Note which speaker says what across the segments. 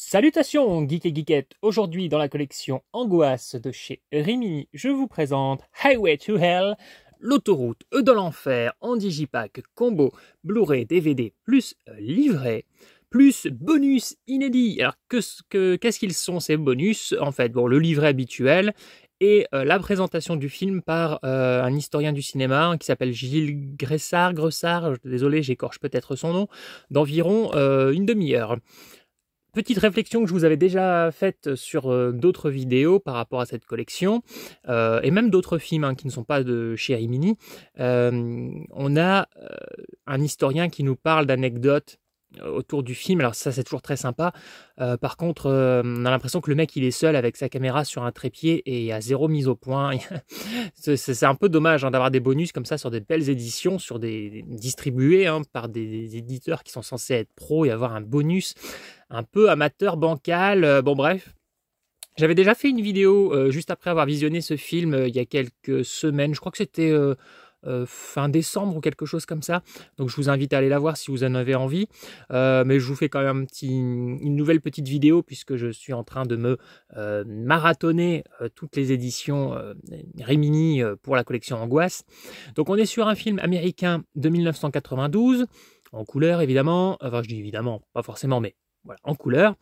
Speaker 1: Salutations geeks et geekettes. Aujourd'hui dans la collection Angoisse de chez Rimini, je vous présente Highway to Hell, l'autoroute de l'enfer en digipack combo Blu-ray DVD plus livret plus bonus inédit. Alors qu'est-ce qu'ils sont ces bonus? En fait, bon, le livret habituel et la présentation du film par un historien du cinéma qui s'appelle Gilles Gressard, désolé, j'écorche peut-être son nom, d'environ une demi-heure. Petite réflexion que je vous avais déjà faite sur d'autres vidéos par rapport à cette collection, et même d'autres films qui ne sont pas de chez Rimini. On a un historien qui nous parle d'anecdotes autour du film. Alors ça, c'est toujours très sympa. Par contre, on a l'impression que le mec, il est seul avec sa caméra sur un trépied et il y a zéro mise au point. C'est un peu dommage d'avoir des bonus comme ça sur des belles éditions, sur des distribués par des éditeurs qui sont censés être pros et avoir un bonus un peu amateur, bancal. Bon bref. J'avais déjà fait une vidéo juste après avoir visionné ce film il y a quelques semaines. Je crois que c'était fin décembre ou quelque chose comme ça. Donc je vous invite à aller la voir si vous en avez envie. Mais je vous fais quand même une nouvelle petite vidéo puisque je suis en train de me marathonner toutes les éditions Rimini pour la collection Angoisse. Donc on est sur un film américain de 1992, en couleur évidemment. Enfin je dis évidemment, pas forcément, mais voilà, en couleur.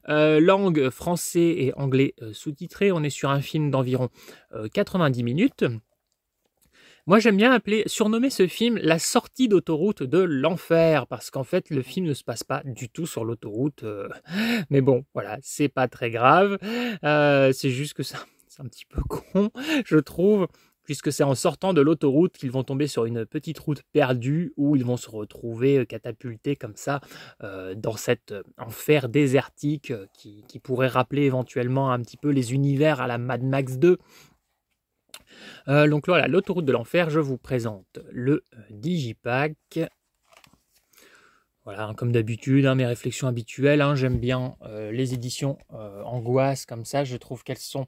Speaker 1: Langue français et anglais sous-titré. On est sur un film d'environ 90 minutes. Moi, j'aime bien surnommer ce film la sortie d'autoroute de l'enfer, parce qu'en fait, le film ne se passe pas du tout sur l'autoroute. Mais bon, voilà, c'est pas très grave. C'est juste que c'est un petit peu con, je trouve, puisque c'est en sortant de l'autoroute qu'ils vont tomber sur une petite route perdue où ils vont se retrouver catapultés comme ça dans cet enfer désertique qui pourrait rappeler éventuellement un petit peu les univers à la Mad Max 2. Donc voilà, l'autoroute de l'enfer, je vous présente le digipack. Voilà, comme d'habitude, mes réflexions habituelles, j'aime bien les éditions Angoisse comme ça, je trouve qu'elles sont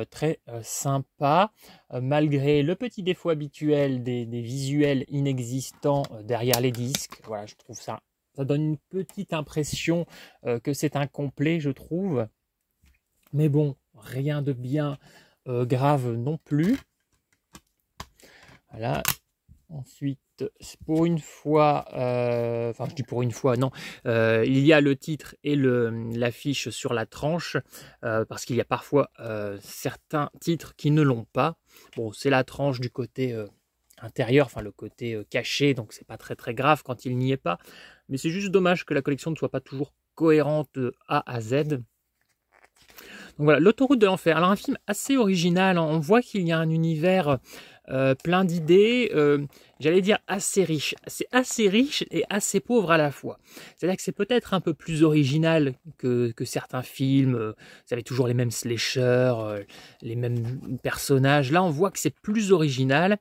Speaker 1: très sympas, malgré le petit défaut habituel des visuels inexistants derrière les disques. Voilà, je trouve ça donne une petite impression que c'est incomplet, je trouve. Mais bon, rien de bien grave non plus. Voilà. Ensuite, pour une fois, enfin je dis pour une fois, non, il y a le titre et l'affiche sur la tranche, parce qu'il y a parfois certains titres qui ne l'ont pas. Bon, c'est la tranche du côté intérieur, enfin le côté caché, donc c'est pas très très grave quand il n'y est pas. Mais c'est juste dommage que la collection ne soit pas toujours cohérente de A à Z. Donc voilà, l'autoroute de l'enfer. Alors un film assez original, on voit qu'il y a un univers plein d'idées, j'allais dire assez riche. C'est assez riche et assez pauvre à la fois. C'est-à-dire que c'est peut-être un peu plus original que certains films. Vous avez toujours les mêmes slashers, les mêmes personnages. Là, on voit que c'est plus original.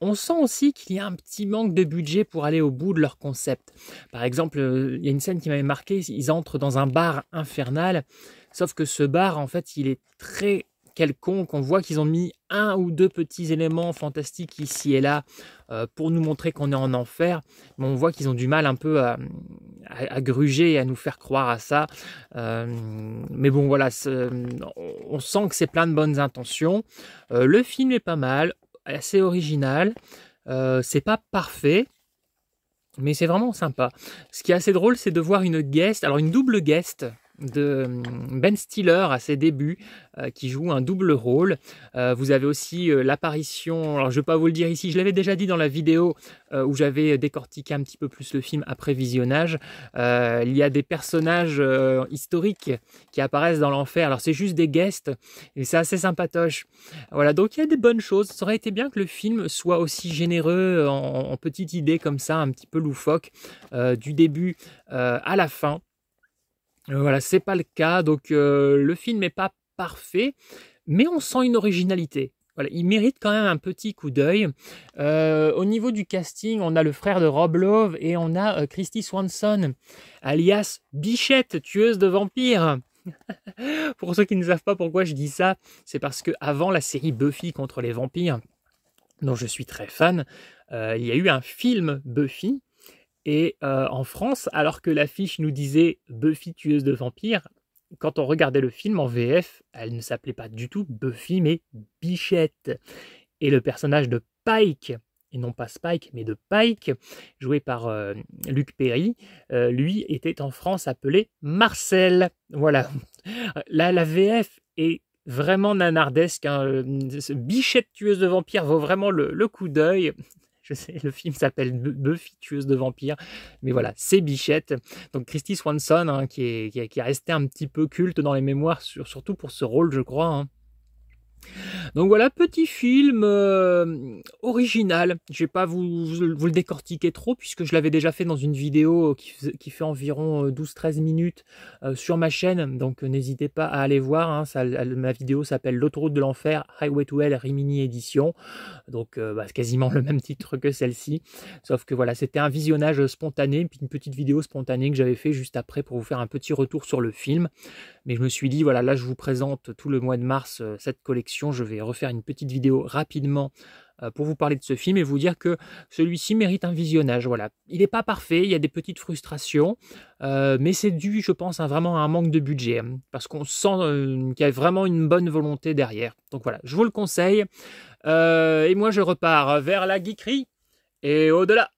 Speaker 1: On sent aussi qu'il y a un petit manque de budget pour aller au bout de leur concept. Par exemple, il y a une scène qui m'avait marqué, ils entrent dans un bar infernal, sauf que ce bar, en fait, il est très quelconque. On voit qu'ils ont mis un ou deux petits éléments fantastiques ici et là pour nous montrer qu'on est en enfer, mais on voit qu'ils ont du mal un peu à gruger et à nous faire croire à ça. Mais bon, voilà, on sent que c'est plein de bonnes intentions. Le film est pas mal, assez original, c'est pas parfait, mais c'est vraiment sympa. Ce qui est assez drôle, c'est de voir une double guest de Ben Stiller à ses débuts, qui joue un double rôle. Vous avez aussi l'apparition, alors je ne vais pas vous le dire ici, je l'avais déjà dit dans la vidéo où j'avais décortiqué un petit peu plus le film après visionnage. Il y a des personnages historiques qui apparaissent dans l'enfer. Alors c'est juste des guests et c'est assez sympatoche. Voilà, donc il y a des bonnes choses. Ça aurait été bien que le film soit aussi généreux en petites idées comme ça, un petit peu loufoque, du début à la fin. Voilà, c'est pas le cas, donc le film n'est pas parfait, mais on sent une originalité. Voilà, il mérite quand même un petit coup d'œil. Au niveau du casting, on a le frère de Rob Lowe et on a Kristy Swanson, alias Bichette, tueuse de vampires. Pour ceux qui ne savent pas pourquoi je dis ça, c'est parce que avant la série Buffy contre les vampires, dont je suis très fan, il y a eu un film Buffy. Et en France, alors que l'affiche nous disait Buffy tueuse de vampires, quand on regardait le film en VF, elle ne s'appelait pas du tout Buffy, mais Bichette. Et le personnage de Pike, et non pas Spike, mais de Pike, joué par Luc Perry, lui était en France appelé Marcel. Voilà. La VF est vraiment nanardesque. Hein. Bichette tueuse de vampires vaut vraiment le coup d'œil. Je sais, le film s'appelle Buffy tueuse de vampires, mais voilà, c'est Bichette. Donc Christy Swanson, hein, qui est resté un petit peu culte dans les mémoires, surtout pour ce rôle, je crois. Hein. Donc voilà, petit film original. Je vais pas vous le décortiquer trop puisque je l'avais déjà fait dans une vidéo qui fait environ 12-13 minutes sur ma chaîne. Donc n'hésitez pas à aller voir. Hein, ma vidéo s'appelle L'autoroute de l'enfer, Highway to Hell Rimini Edition. Donc c'est quasiment le même titre que celle-ci. Sauf que voilà, c'était un visionnage spontané, puis une petite vidéo spontanée que j'avais fait juste après pour vous faire un petit retour sur le film. Mais je me suis dit, voilà, là je vous présente tout le mois de mars cette collection. Je vais refaire une petite vidéo rapidement pour vous parler de ce film et vous dire que celui-ci mérite un visionnage. Voilà, il n'est pas parfait, il y a des petites frustrations, mais c'est dû, je pense, vraiment à un manque de budget, hein, parce qu'on sent qu'il y a vraiment une bonne volonté derrière. Donc voilà, je vous le conseille. Et moi je repars vers la geekerie et au-delà.